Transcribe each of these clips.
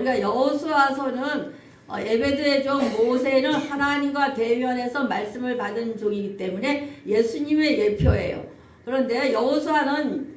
우리가 여호수아서는 에베드의 종 모세는 하나님과 대면해서 말씀을 받은 종이기 때문에 예수님의 예표예요. 그런데 여호수아는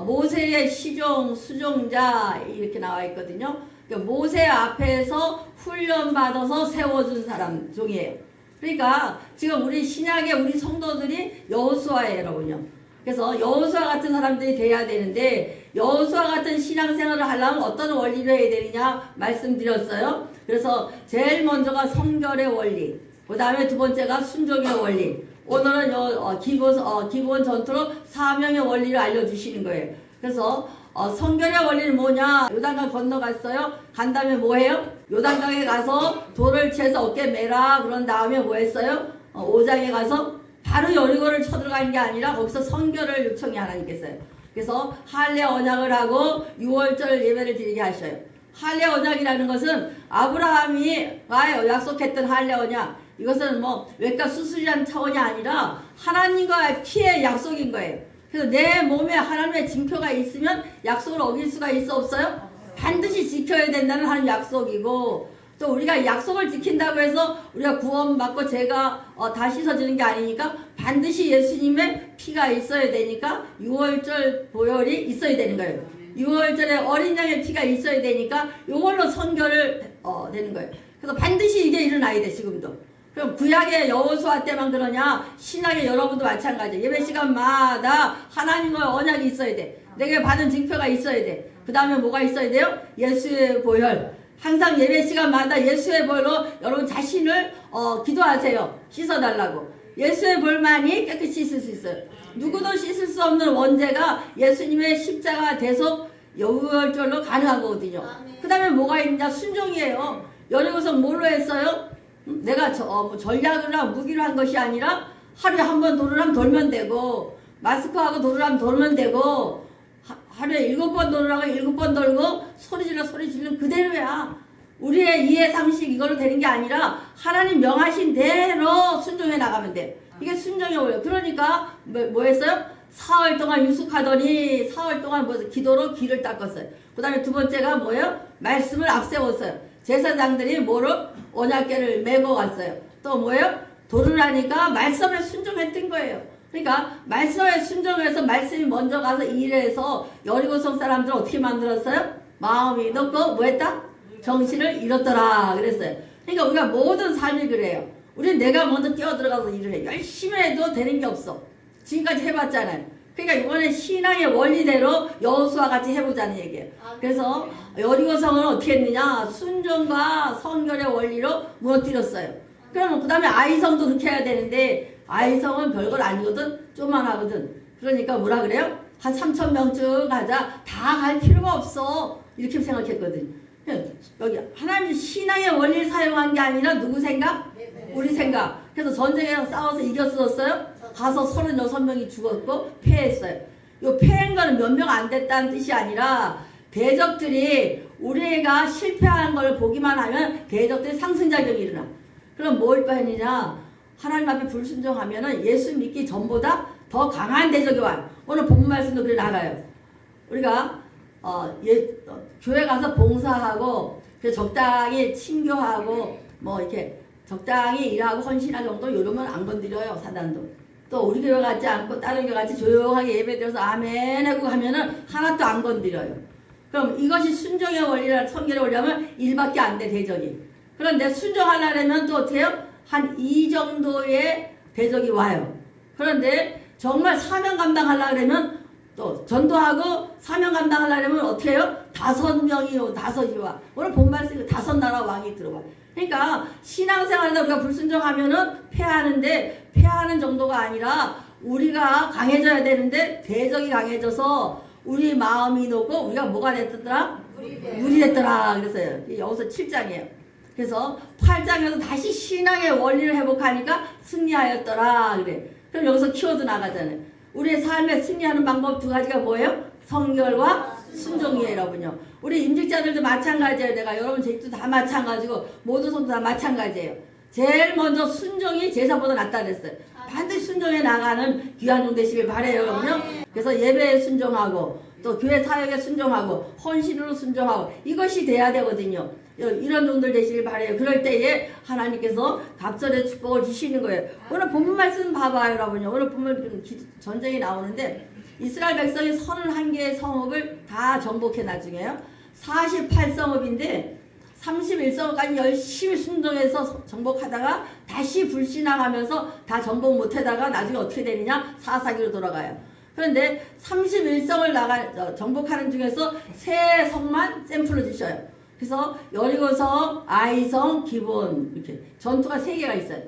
모세의 시종, 수종자 이렇게 나와 있거든요. 그러니까 모세 앞에서 훈련받아서 세워준 사람 종이에요. 그러니까 지금 우리 신약의 우리 성도들이 여호수아예요, 여러분요. 그래서 여호수아 같은 사람들이 돼야 되는데 여호수아 같은 신앙생활을 하려면 어떤 원리를 해야 되느냐 말씀드렸어요. 그래서 제일 먼저가 성결의 원리, 그 다음에 두 번째가 순종의 원리, 오늘은 기본 전투로 사명의 원리를 알려주시는 거예요. 그래서 성결의 원리는 뭐냐? 요단강 건너갔어요. 간 다음에 뭐 해요? 요단강에 가서 돌을 채서 어깨 매라. 그런 다음에 뭐 했어요? 5장에 가서 바로 여리고를 쳐들어간 게 아니라 거기서 성결을 요청이 하나님께서요. 그래서 할례 언약을 하고 6월절 예배를 드리게 하셔요. 할례 언약이라는 것은 아브라함이 약속했던 할례 언약, 이것은 뭐 외과 수술이라는 차원이 아니라 하나님과 피의 약속인 거예요. 그래서 내 몸에 하나님의 징표가 있으면 약속을 어길 수가 있어 없어요? 반드시 지켜야 된다는 하나님 약속이고, 또 우리가 약속을 지킨다고 해서 우리가 구원받고 죄가 다 씻어지는 게 아니니까 반드시 예수님의 피가 있어야 되니까 6월절 보혈이 있어야 되는 거예요. 6월절에 어린 양의 피가 있어야 되니까 이걸로 선결을 되는 거예요. 그래서 반드시 이게 일어나야 돼, 지금도. 그럼 구약의 여호수아 때만 그러냐? 신약의 여러분도 마찬가지예요. 예배 시간마다 하나님과 언약이 있어야 돼. 내게 받은 징표가 있어야 돼. 그 다음에 뭐가 있어야 돼요? 예수의 보혈. 항상 예배 시간마다 예수의 보혈로 여러분 자신을 기도하세요. 씻어달라고. 예수의 보혈만이 깨끗이 씻을 수 있어요. 누구도 씻을 수 없는 원죄가 예수님의 십자가 대속 여호월절로 가능한 거거든요. 그 다음에 뭐가 있느냐? 순종이에요. 여리고성 뭘로 했어요? 내가 전략이나 무기로 한 것이 아니라 하루에 한 번 도를 하면 돌면 되고, 마스크하고 도를 하면 돌면 되고, 하루에 7번 도를 하고 7번 돌고 소리 지르면 그대로야. 우리의 이해 상식 이걸로 되는 게 아니라 하나님 명하신 대로 순종해 나가면 돼. 이게 순종의 원리예요. 그러니까 뭐 했어요? 사흘 동안 유숙하더니 사흘 동안 기도로 귀를 닦았어요. 그 다음에 두 번째가 뭐예요? 말씀을 앞세웠어요. 제사장들이 뭐를? 언약궤를 메고 갔어요. 또 뭐예요? 도를 하니까 말씀에 순종했던 거예요. 그러니까 말씀에 순종해서 말씀이 먼저 가서 일해서 여리고성 사람들을 어떻게 만들었어요? 마음이 넣고 뭐 했다? 정신을 잃었더라 그랬어요. 그러니까 우리가 모든 삶이 그래요. 우리는 내가 먼저 뛰어들어가서 일을 해. 열심히 해도 되는 게 없어. 지금까지 해봤잖아요. 그러니까 이번에 신앙의 원리대로 여호수아 같이 해보자는 얘기예요. 그래서 여리고성은 어떻게 했느냐? 순종과 성결의 원리로 무너뜨렸어요. 그러면 그 다음에 아이성도 그렇게 해야 되는데 아이성은 별걸 아니거든. 쪼만하거든. 그러니까 뭐라 그래요? 한 3,000명쯤 가자. 다 갈 필요가 없어. 이렇게 생각했거든. 여기 하나님 신앙의 원리를 사용한 게 아니라 누구 생각? 우리 생각. 그래서 전쟁에서 싸워서 이겼었어요. 가서 36명이 죽었고 패했어요. 이 패한 거는 몇 명 안 됐다는 뜻이 아니라 대적들이 우리가 실패하는 걸 보기만 하면 대적들이 상승작용이 일어나. 그럼 뭘 했느냐? 하나님 앞에 불순종하면 예수 믿기 전보다 더 강한 대적이 와요. 오늘 본문 말씀도 그래 나가요. 우리가 교회 가서 봉사하고 적당히 친교하고 뭐 이렇게 적당히 일하고 헌신할 정도 이러면 안 건드려요, 사단도. 또 우리 교회 같지 않고 다른 교회 같이 조용하게 예배드려서 아멘 하고 하면은 하나도 안 건드려요. 그럼 이것이 순종의 원리라 성결의 원리라면 1밖에 안 돼, 대적이. 그런데 순종하려면 또 어떻게 해요? 한 2 정도의 대적이 와요. 그런데 정말 사명 감당하려면 또 전도하고 사명 감당하려면 어떻게 해요? 5명이 와. 오늘 본 말씀이 5나라 왕이 들어와. 그러니까 신앙생활에서 우리가 불순종하면은 패하는데 패하는 정도가 아니라 우리가 강해져야 되는데 대적이 강해져서 우리 마음이 높고 우리가 뭐가 됐더라? 물이 됐더라 그랬어요. 여기서 7장이에요. 그래서 8장에서 다시 신앙의 원리를 회복하니까 승리하였더라 그래. 그럼 여기서 키워드 나가잖아요. 우리의 삶에 승리하는 방법 2가지가 뭐예요? 성결과 순종이에요, 여러분요. 우리 임직자들도 마찬가지예요. 내가 여러분 제도 다 마찬가지고 모든 성도 다 마찬가지예요. 제일 먼저 순종이 제사보다 낫다 그랬어요. 반드시 순종해 나가는 귀한 종 되시길 바라요, 여러분요. 그래서 예배에 순종하고 또 교회 사역에 순종하고 헌신으로 순종하고 이것이 돼야 되거든요. 이런 종들 되시길 바래요. 그럴 때에 하나님께서 갑절의 축복을 주시는 거예요. 오늘 본문 말씀 봐봐요, 여러분요. 오늘 본문 전쟁이 나오는데 이스라엘 백성이 31개의 성읍을 다 정복해 나중에요. 48성읍인데 31성읍까지 열심히 순종해서 정복하다가 다시 불신앙하면서 다 정복 못하다가 나중에 어떻게 되느냐? 사사기로 돌아가요. 그런데 31성을 정복하는 중에서 3성만 샘플로 주셔요. 그래서 여리고성, 아이성, 기본 이렇게 전투가 3개가 있어요.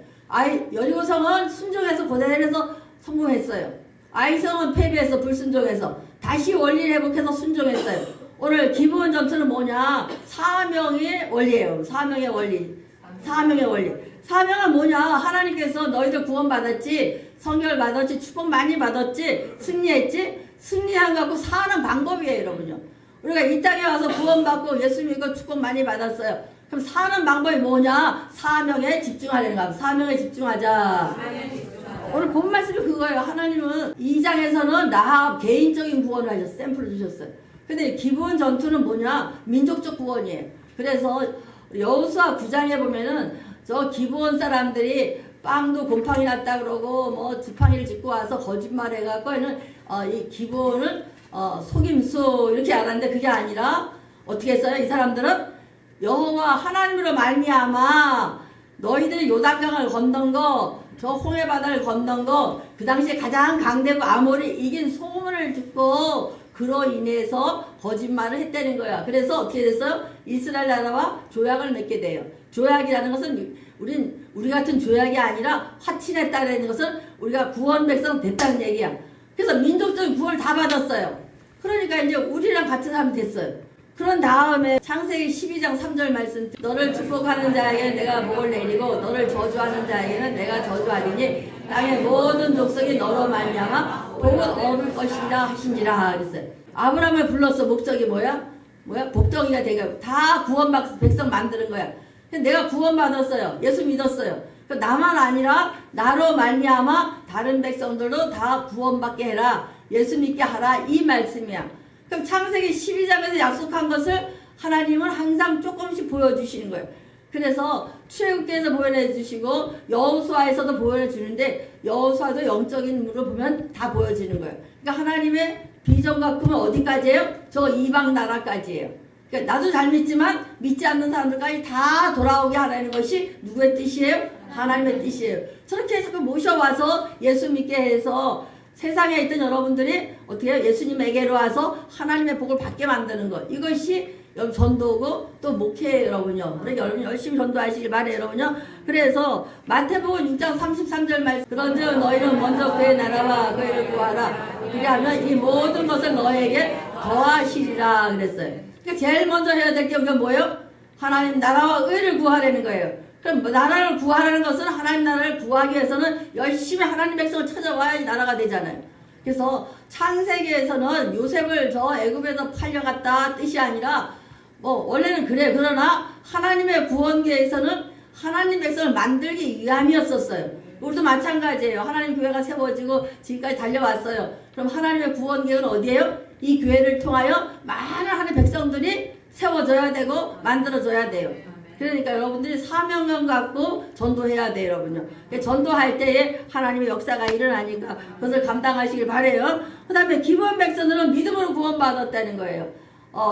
여리고성은 순종해서 고대해서 성공했어요. 아이성은 패배해서 불순종해서 다시 원리를 회복해서 순종했어요. 오늘 기본 전투는 뭐냐? 사명의 원리예요. 사명의 원리. 사명의 원리. 사명은 뭐냐? 하나님께서 너희들 구원받았지, 성결 받았지, 축복 많이 받았지, 승리했지? 승리한 거 갖고 사는 방법이에요, 여러분요. 우리가 이 땅에 와서 구원받고 예수 믿고 축복 많이 받았어요. 그럼 사는 방법이 뭐냐? 사명에 집중하려는 거야. 사명에 집중하자. 오늘 본 말씀이 그거예요. 하나님은 2장에서는 라합 개인적인 구원을 하셨어요. 샘플을 주셨어요. 근데 기본 전투는 뭐냐? 민족적 구원이에요. 그래서 여호수아 9장에 보면은 저 기본 사람들이 빵도 곰팡이 났다 그러고 뭐 지팡이를 짚고 와서 거짓말 해갖고는 이 기본은 속임수 이렇게 알았는데 그게 아니라 어떻게 했어요? 이 사람들은 여호와 하나님으로 말미암아 너희들이 요단강을 건넌 거, 저 홍해 바다를 건넌 거, 그 당시에 가장 강대국 아모리 이긴 소문을 듣고 그로 인해서 거짓말을 했다는 거야. 그래서 어떻게 됐어요? 이스라엘 나라와 조약을 맺게 돼요. 조약이라는 것은 우리 같은 조약이 아니라 화친했다는 것은 우리가 구원 백성 됐다는 얘기야. 그래서 민족적인 구원을 다 받았어요. 그러니까 이제 우리랑 같은 사람이 됐어요. 그런 다음에 창세기 12장 3절 말씀, 너를 축복하는 자에게는 내가 복을 내리고 너를 저주하는 자에게는 내가 저주하리니 땅의 모든 족속이 너로 말미암아 복을 얻을 것이라 하신지라 그랬어요. 아브라함을 불렀어. 목적이 뭐야? 복덩이가 되게 다 구원받 백성 만드는 거야. 내가 구원받았어요. 예수 믿었어요. 나만 아니라 나로 말미암아 다른 백성들도 다 구원받게 해라. 예수 믿게 하라. 이 말씀이야. 그럼 창세기 12장에서 약속한 것을 하나님은 항상 조금씩 보여주시는 거예요. 그래서 출애굽기에서 보여내 주시고 여호수아에서도 보여내 주는데 여호수아도 영적인 눈으로 보면 다 보여지는 거예요. 그러니까 하나님의 비전과 꿈은 어디까지예요? 저 이방 나라까지예요. 그러니까 나도 잘 믿지만 믿지 않는 사람들까지 다 돌아오게 하라는 것이 누구의 뜻이에요? 하나님의 뜻이에요. 저렇게 해서 모셔와서 예수 믿게 해서 세상에 있던 여러분들이 어떻게 해요? 예수님에게로 와서 하나님의 복을 받게 만드는 것. 이것이 전도고 또 목회예요, 여러분요. 그러니까 여러분 열심히 전도하시길 바래요, 여러분요. 그래서 마태복음 6장 33절 말씀. 그런즉 너희는 먼저 그의 나라와 그의 구하라. 그리하면 이 모든 것을 너에게 더하시리라 그랬어요. 그러니까 제일 먼저 해야 될 게 우리가 뭐예요? 하나님 나라와 의를 구하라는 거예요. 그럼 나라를 구하라는 것은 하나님 나라를 구하기 위해서는 열심히 하나님 백성을 찾아와야 나라가 되잖아요. 그래서 창세기에서는 요셉을 저 애굽에서 팔려갔다 뜻이 아니라 원래는 그래. 그러나 하나님의 구원 계획에서는 하나님 백성을 만들기 위함이었었어요. 우리도 마찬가지예요. 하나님 교회가 세워지고 지금까지 달려왔어요. 그럼 하나님의 구원 계획은 어디예요? 이 교회를 통하여 많은 하나님의 백성들이 세워져야 되고 만들어져야 돼요. 그러니까 여러분들이 사명감 갖고 전도해야 돼요, 여러분요. 전도할 때에 하나님의 역사가 일어나니까 그것을 감당하시길 바래요. 그 다음에 기본 백성들은 믿음으로 구원받았다는 거예요.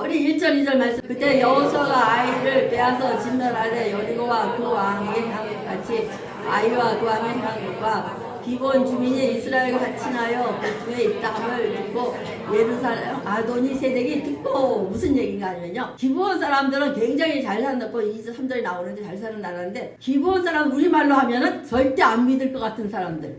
우리 1절 2절 말씀. 그때 여호수아가 아이를 빼앗아 진멸하되 여리고와 그 왕에게 행한 것 같이 아이와 그 왕의 행한 것과 기본 주민이 이스라엘과 같이 나여 그 중에 있다함을 듣고 예루살렘 아도니 세덱이 듣고 무슨 얘기인가 하면요. 기본 사람들은 굉장히 잘 사는 2절 3절이 나오는데 잘 사는 나라인데 기본 사람 우리말로 하면은 절대 안 믿을 것 같은 사람들.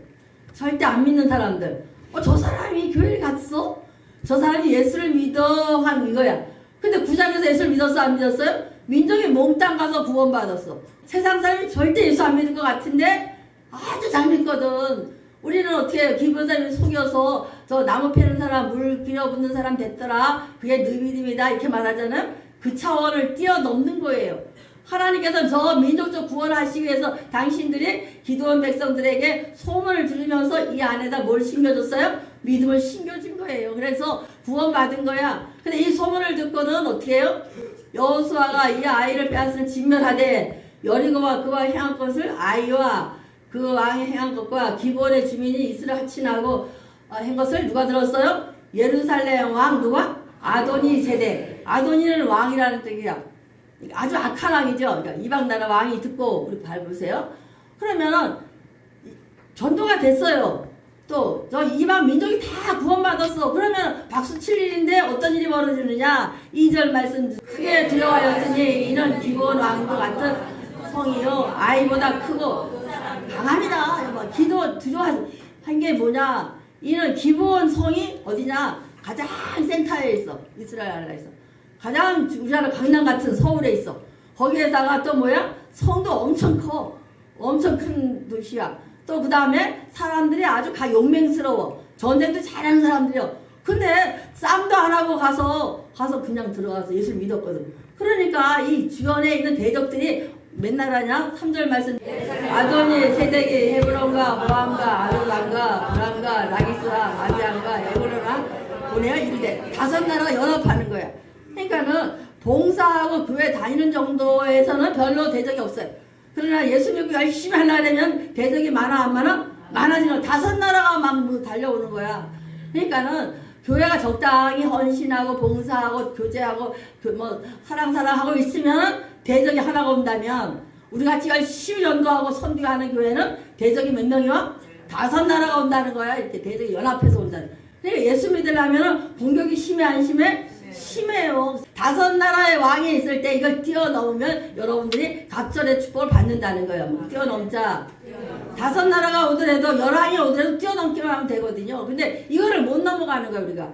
절대 안 믿는 사람들. 저 사람이 교회를 갔어? 저 사람이 예수를 믿어 한 이거야. 근데 9장에서 예수를 믿었어 안 믿었어요? 민족이 몽땅 가서 구원받았어. 세상 사람이 절대 예수 안 믿을 것 같은데 아주 잘 믿거든. 우리는 어떻게 해요? 기본 사람이 속여서 저 나무 패는 사람 물 길어붓는 사람 됐더라. 그게 네 믿음이다 이렇게 말하잖아요. 그 차원을 뛰어넘는 거예요. 하나님께서 저 민족적 구원을 하시기 위해서 당신들이 기도원 백성들에게 소문을 들으면서 이 안에다 뭘 심겨줬어요? 믿음을 심겨준 거예요. 그래서 구원받은 거야. 근데 이 소문을 듣고는 어떻게 해요? 여호수아가 이 아이를 빼앗은 진멸하되 여리고와 그와 행한 것을 아이와 그 왕이 행한 것과 기본의 주민이 이스라엘 합친하고 한 것을 누가 들었어요? 예루살렘 왕 누가? 아도니 세대. 아도니는 왕이라는 뜻이야. 아주 악한 왕이죠. 그러니까 이방 나라 왕이 듣고 우리 밟으세요. 그러면은 전도가 됐어요. 또 저 이방 민족이 다 구원받았어. 그러면 박수 칠 일인데 어떤 일이 벌어지느냐? 2절 말씀 크게 두려워하였으니 이는 기본 왕도 같은 성이요 아이보다 크고 강합니다. 기도 두려워한 게 뭐냐? 이는 기본 성이 어디냐? 가장 센터에 있어. 이스라엘 나라에서 가장 우리나라 강남 같은 서울에 있어. 거기에다가 또 뭐야? 성도 엄청 커. 엄청 큰 도시야. 또 그 다음에 사람들이 아주 용맹스러워. 전쟁도 잘하는 사람들이요. 근데 싸움도 안 하고 가서 그냥 들어가서 예수를 믿었거든. 그러니까 이 주변에 있는 대적들이 맨날 하냐? 3절 말씀. 아도니, 세덱이, 헤브론과 모함과 아르단과 브람과 라기스와 아비안과 에고로나 보내어 이르되 5나라가 연합하는 거야. 그러니까는 봉사하고 교회 다니는 정도에서는 별로 대적이 없어요. 그러나 예수 믿고 열심히 하려면 대적이 많아 안 많아? 많아지는 5나라가 막 달려오는 거야. 그러니까는 교회가 적당히 헌신하고 봉사하고 교제하고 사랑하고 있으면 대적이 하나가 온다면 우리 같이 열심히 전도하고 선교하는 교회는 대적이 몇 명이 와? 5나라가 온다는 거야. 이렇게 대적이 연합해서 온다는. 그러니까 예수 믿으려면 공격이 심해 안 심해? 심해요. 5나라의 왕이 있을 때 이걸 뛰어넘으면 여러분들이 갑절의 축복을 받는다는 거예요. 뛰어넘자. 5나라가 오더라도 열왕이 오더라도 뛰어넘기만 하면 되거든요. 근데 이거를 못 넘어가는 거예요. 우리가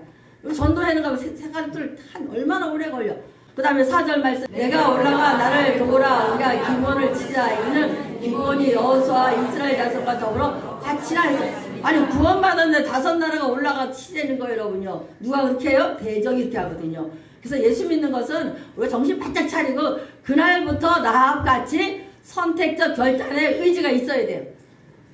전도하는 거 생각들 한 얼마나 오래 걸려. 그 다음에 4절 말씀. 내가 올라가 나를 도우라. 우리가 기본을 치자. 이는 기본이 여호수아 이스라엘 자손과 더불어 같이나 했어요. 아니 구원받았는데 5나라가 올라가 치자는 거예요. 여러분요. 누가 그렇게 해요? 대적이 이렇게 하거든요. 그래서 예수 믿는 것은 우리가 정신 바짝 차리고 그날부터 라합같이 선택적 결단의 의지가 있어야 돼요.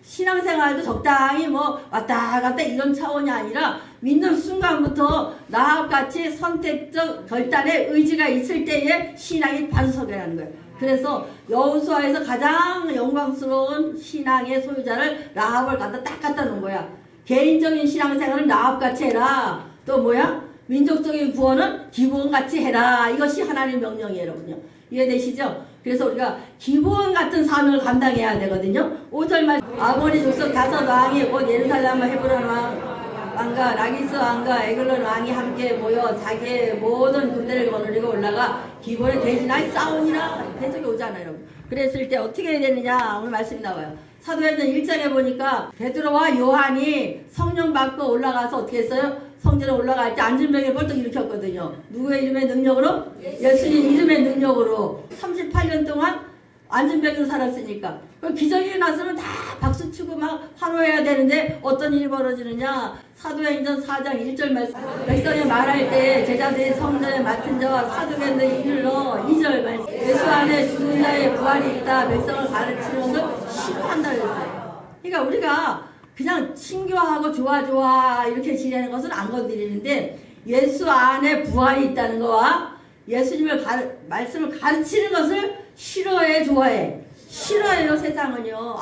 신앙생활도 적당히 왔다 갔다 이런 차원이 아니라 믿는 순간부터 라합같이 선택적 결단의 의지가 있을 때에 신앙이 반석이라는 거예요. 그래서 여호수아에서 가장 영광스러운 신앙의 소유자를 라합을 딱 갖다 놓은 거야. 개인적인 신앙생활은 라합같이 해라. 또 뭐야? 민족적인 구원은 기본같이 해라. 이것이 하나님의 명령이에요. 여러분요. 이해되시죠? 그래서 우리가 기본 같은 사명을 감당해야 되거든요. 5절 말씀. 아모리 족속 5왕이 곧 예루살렘과 헤브론 왕과 라기스 왕과 에글론 왕이 함께 모여 자기의 모든 군대를 거느리고 올라가 기본에 대진하여 싸우니라. 대적이 오잖아요. 여러분. 그랬을 때 어떻게 해야 되느냐 오늘 말씀이 나와요. 사도행전 1장에 보니까 베드로와 요한이 성령 받고 올라가서 어떻게 했어요? 성전에 올라갈 때 안전병에 벌떡 일으켰거든요. 누구의 이름의 능력으로? 예수님 이름의 능력으로 38년 동안 안전병으로 살았으니까. 그럼 기적이 일어났으면 다 박수치고 막 환호해야 되는데 어떤 일이 벌어지느냐. 사도행전 4장 1절 말씀. 백성이 말할 때 제자들이 성전에 맡은 자와 사도견들이 이르러 2절 말씀. 예수 안에 죽은 자의 부활이 있다. 백성을 가르치는 것을 싫어한다 그랬어요. 그러니까 우리가 그냥 친교하고 좋아 이렇게 지내는 것은 안 건드리는데 예수 안에 부활이 있다는 거와 예수님의 말씀을 가르치는 것을 싫어해 좋아해. 싫어해요 세상은요.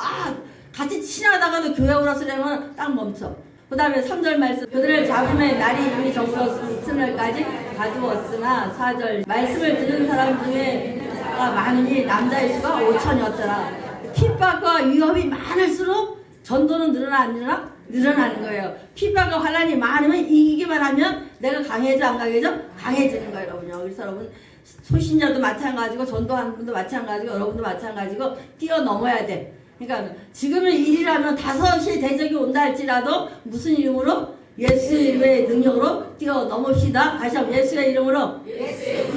같이 친하다가도 교회 오라 쓰려면 딱 멈춰. 그 다음에 3절 말씀. 그들을 잡음에 날이 이미 정들었으니 이튿날까지 가두었으나 4절 말씀을 듣는 사람 중에 많으니 남자의 수가 5천이었더라. 핍박과 위협이 많을수록 전도는 늘어나는 거예요. 핍박과 환난이 많으면 이기기만 하면 내가 강해져 안 강해져? 강해지는 거예요. 여러분요. 그래서 여러분 소신자도 마찬가지고 전도하는 분도 마찬가지고 여러분도 마찬가지고 뛰어넘어야 돼. 그러니까 지금은 일이라면 5시에 대적이 온다 할지라도 무슨 이름으로? 예수의 능력으로 뛰어넘읍시다. 다시 한번 예수의 이름으로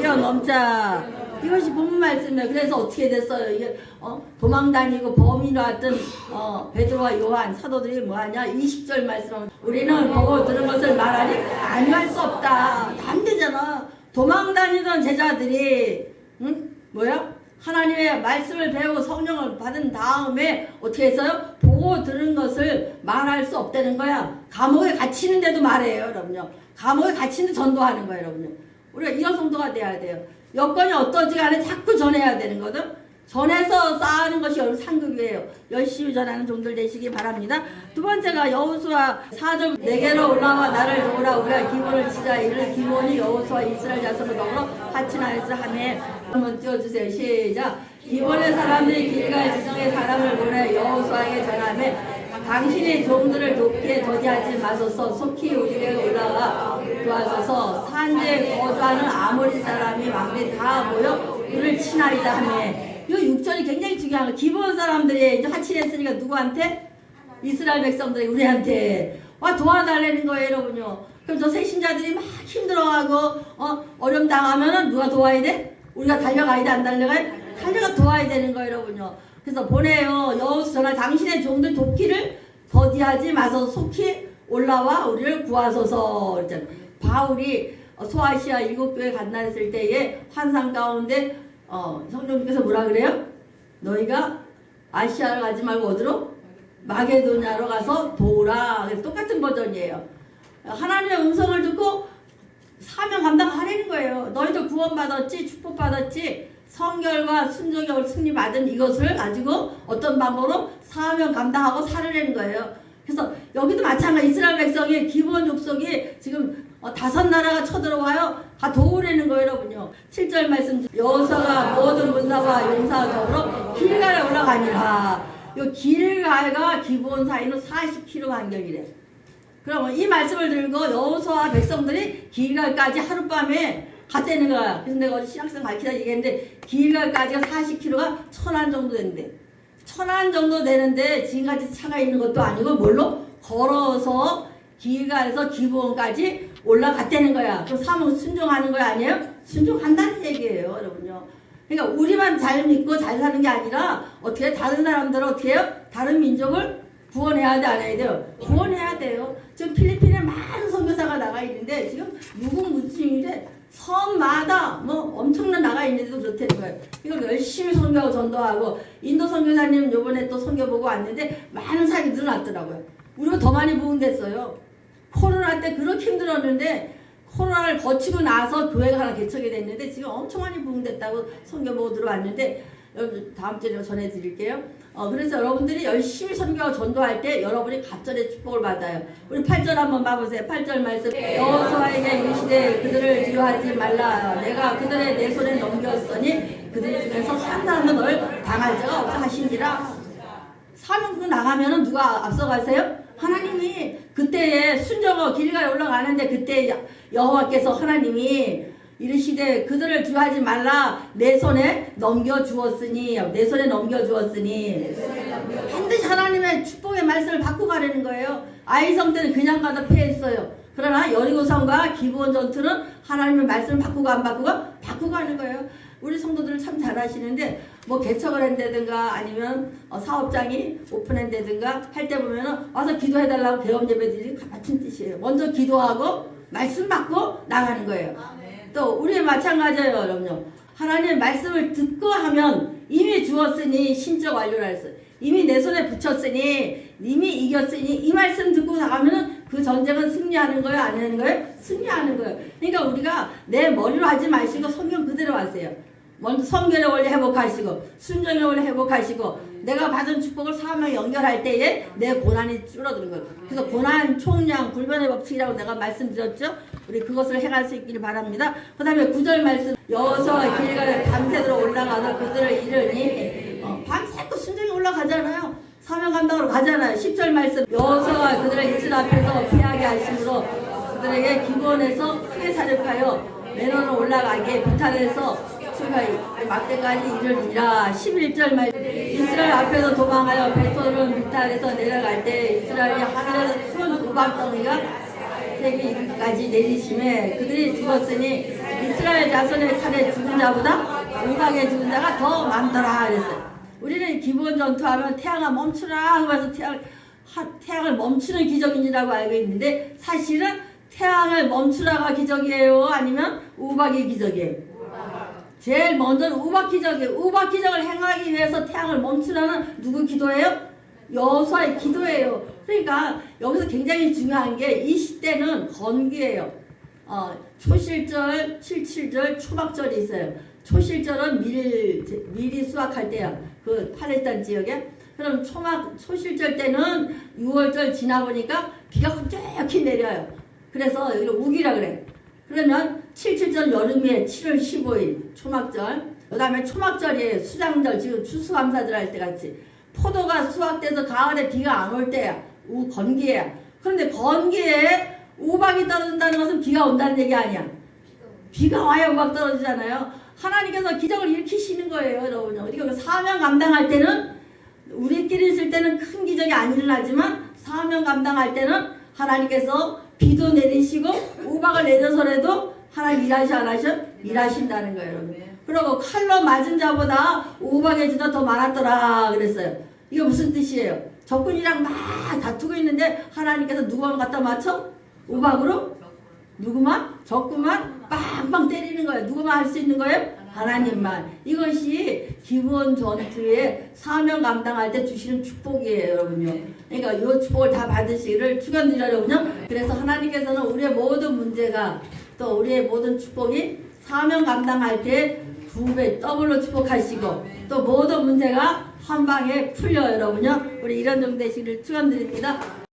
뛰어넘자. 이것이 본문 말씀이에요. 그래서 어떻게 됐어요? 이게 도망다니고 범인으로 왔던 베드로와 요한 사도들이 뭐하냐? 20절 말씀. 우리는 보고 들은 것을 말하니 아니할 수 없다. 안 되잖아. 도망다니던 제자들이 하나님의 말씀을 배우고 성령을 받은 다음에 어떻게 했어요? 보고 들은 것을 말할 수 없다는 거야. 감옥에 갇히는데도 말해요. 여러분요. 감옥에 갇힌데 전도하는 거예요, 여러분요. 우리가 이런 성도가 돼야 돼요. 여건이 어떠지 간에 자꾸 전해야 되는 거든. 전해서 쌓는 것이 여러분 상급이에요. 열심히 전하는 종들 되시기 바랍니다. 두 번째가 여호수아 4절 내게로 올라와 나를 도우라 우리가 기본을 치자 이를 기본이 여호수아 이스라엘 자손을 더불어 파친하였으 하매 한번 띄워주세요. 시작. 기본의 사람들이 길갈 지성의 사람을 보내 여호수아에게 전하매 당신의 종들을 높게 더디하지 마소서 속히 우리에게 올라가 도와줘서 산지에 거주하는 아모리 사람이 왕들이 다 모여 우리를 친하리다 하매 이 6절이 굉장히 중요한 거예요. 기본 사람들이 이제 하친했으니까 누구한테? 이스라엘 백성들이 우리한테 와 도와달라는 거예요, 여러분요. 그럼 저 새신자들이 막 힘들어하고 어려움 당하면은 누가 도와야 돼? 우리가 달려가야 돼, 안 달려가요? 달려가 도와야 되는 거예요, 여러분요. 그래서 보내요. 여호수 전하 당신의 종들 돕기를 더디하지 마소서 속히 올라와 우리를 구하소서. 바울이 소아시아 7교회 간다했을 때에 환상 가운데 성령님께서 뭐라 그래요? 너희가 아시아를 가지 말고 어디로? 마게도냐로 가서 도우라. 똑같은 버전이에요. 하나님의 음성을 듣고 사명 감당하라는 거예요. 너희도 구원받았지, 축복받았지, 성결과 순종의 승리 받은 이것을 가지고 어떤 방법으로 사명 감당하고 살으라는 거예요. 그래서 여기도 마찬가지. 이스라엘 백성의 기본 족속이 지금 5나라가 쳐들어와요. 다 도우라는 거예요, 여러분요. 7절 말씀. 여호수아가 모든 문사와 용사와 더불어 길갈에 올라가니라. 이 길갈과 기본 사이는 40km 간격이래. 그러면 이 말씀을 들고 여호수아 백성들이 길갈까지 하룻밤에 갔다는 거야. 그래서 내가 어제 신학생 가르치다 얘기했는데 길갈까지가 40km가 1000안 정도 된대. 1000안 정도 되는데 지금까지 차가 있는 것도 아니고 뭘로? 걸어서 길갈에서 기본까지 올라갔다는 거야. 그럼 사명 순종하는 거 아니에요? 순종한다는 얘기예요, 여러분요. 그러니까 우리만 잘 믿고 잘 사는 게 아니라 어떻게 다른 사람들은 어떻게 해요? 다른 민족을 구원해야 돼, 안 해야 돼요? 구원해야 돼요. 지금 필리핀에 많은 선교사가 나가 있는데 지금 무궁무진인데 섬마다 뭐 엄청난 나가 있는데도 그렇다는 거예요. 이걸 열심히 선교하고 전도하고 인도 선교사님 요번에 또 선교 보고 왔는데 많은 사람이 늘어났더라고요. 우리가 더 많이 부흥됐어요. 코로나 때 그렇게 힘들었는데 코로나를 거치고 나서 교회가 하나 개척이 됐는데 지금 엄청 많이 부흥됐다고 선교 보고 들어왔는데 여러분 다음 주에 전해드릴게요. 그래서 여러분들이 열심히 선교하고 전도할 때 여러분이 갑절의 축복을 받아요. 우리 8절 한번 봐보세요. 8절 말씀. 여호수아에게 이르시되 그들을 두려워하지 말라. 내가 그들의 내 손에 넘겼으니 그들 중에서 한 사람은 널 당할 자가 없어 하시니라. 사명도 나가면은 누가 앞서가세요? 하나님이. 그때에 순정어 길가에 올라가는데 그때 여호와께서 하나님이 이르시되 그들을 두려워하지 말라. 내 손에 넘겨주었으니 반드시 하나님의 축복의 말씀을 받고 가려는 거예요. 아이성 때는 그냥 가다 패했어요. 그러나 여리고성과 기브온 전투는 하나님의 말씀을 바꾸고 안 바꾸고 바꾸고 가는 거예요. 우리 성도들 참 잘하시는데 뭐 개척을 한다든가 아니면 사업장이 오픈한다든가 할 때 보면은 와서 기도해달라고 대업 예배들이 같은 뜻이에요. 먼저 기도하고 말씀 받고 나가는 거예요. 또 우리 마찬가지예요, 여러분요. 하나님의 말씀을 듣고 하면 이미 주었으니 신적 완료라 했어요. 이미 내 손에 붙였으니 이미 이겼으니 이 말씀 듣고 나가면은 그 전쟁은 승리하는 거예요, 안 하는 거예요? 승리하는 거예요. 그러니까 우리가 내 머리로 하지 마시고 성경 그대로 하세요. 먼저 성결의 원리 회복하시고 순종의 원리 회복하시고 내가 받은 축복을 사명에 연결할 때에 내 고난이 줄어드는 거예요. 그래서 고난 총량 불변의 법칙이라고 내가 말씀드렸죠. 우리 그것을 해갈 수 있기를 바랍니다. 그 다음에 9절 말씀. 여호수아가 길갈에 밤새도록 올라가서 그들을 이르니 밤새고 순종이 올라가잖아요. 사명 감당으로 가잖아요. 10절 말씀. 여호수아가 그들을 이스라엘 앞에서 피하게 하심으로 그들에게 기본에서 크게 사륙하여 매너는 올라가게 비탈에서 막대까지 이르니라. 11절 말씀. 이스라엘 앞에서 도망하여 베토른 비탈에서 내려갈 때 이스라엘이 하늘에서 큰 우박덩이가 세계 이르기까지 내리심에 그들이 죽었으니 이스라엘 자손의 칼에 죽은 자보다 우박에 죽은 자가 더 많더라 그랬어요. 우리는 기본 전투하면 태양아 멈추라 하면서 태양을 멈추는 기적인이라고 알고 있는데 사실은 태양을 멈추라가 기적이에요? 아니면 우박이 기적이에요? 제일 먼저는 우박 기적이에요. 우박 기적을 행하기 위해서 태양을 멈추라는 누구 기도예요? 여호수아의 기도예요. 그러니까 여기서 굉장히 중요한 게 이 시대는 건기예요. 초실절, 칠칠절, 초막절이 있어요. 초실절은 미리 수확할 때야. 그 팔레스타인 지역에. 그럼 초실절 때는 6월절 지나보니까 비가 끈적히 내려요. 그래서 여기를 우기라 그래. 그러면 칠칠절 여름에 7월 15일 초막절. 그 다음에 초막절이에요. 수장절, 지금 추수감사절 할 때 같이. 포도가 수확돼서 가을에 비가 안 올 때야. 건기야. 그런데 건기에 우박이 떨어진다는 것은 비가 온다는 얘기 아니야. 비가 와야 우박 떨어지잖아요. 하나님께서 기적을 일으키시는 거예요, 여러분. 우리가 사명 감당할 때는 우리끼리 있을 때는 큰 기적이 안 일어나지만 사명 감당할 때는 하나님께서 비도 내리시고 우박을 내려서라도 하나님 일하셔 안 하셔? 일하신다는 거예요, 여러분. 그리고 칼로 맞은 자보다 우박의 주가 더 많았더라 그랬어요. 이게 무슨 뜻이에요? 적군이랑 막 다투고 있는데 하나님께서 누구만 갖다 맞춰? 우박으로? 누구만? 적군만 빵빵 때리는 거예요. 누구만 할 수 있는 거예요? 하나님만. 이것이 기본 전투에 사명 감당할 때 주시는 축복이에요, 여러분요. 그러니까 이 축복을 다 받으시기를 축원드리려고요. 그래서 하나님께서는 우리의 모든 문제가 또 우리의 모든 축복이 사명 감당할 때 2배 더블로 축복하시고 또 모든 문제가 한 방에 풀려 여러분요. 우리 이런 정도 되시기를 축원드립니다.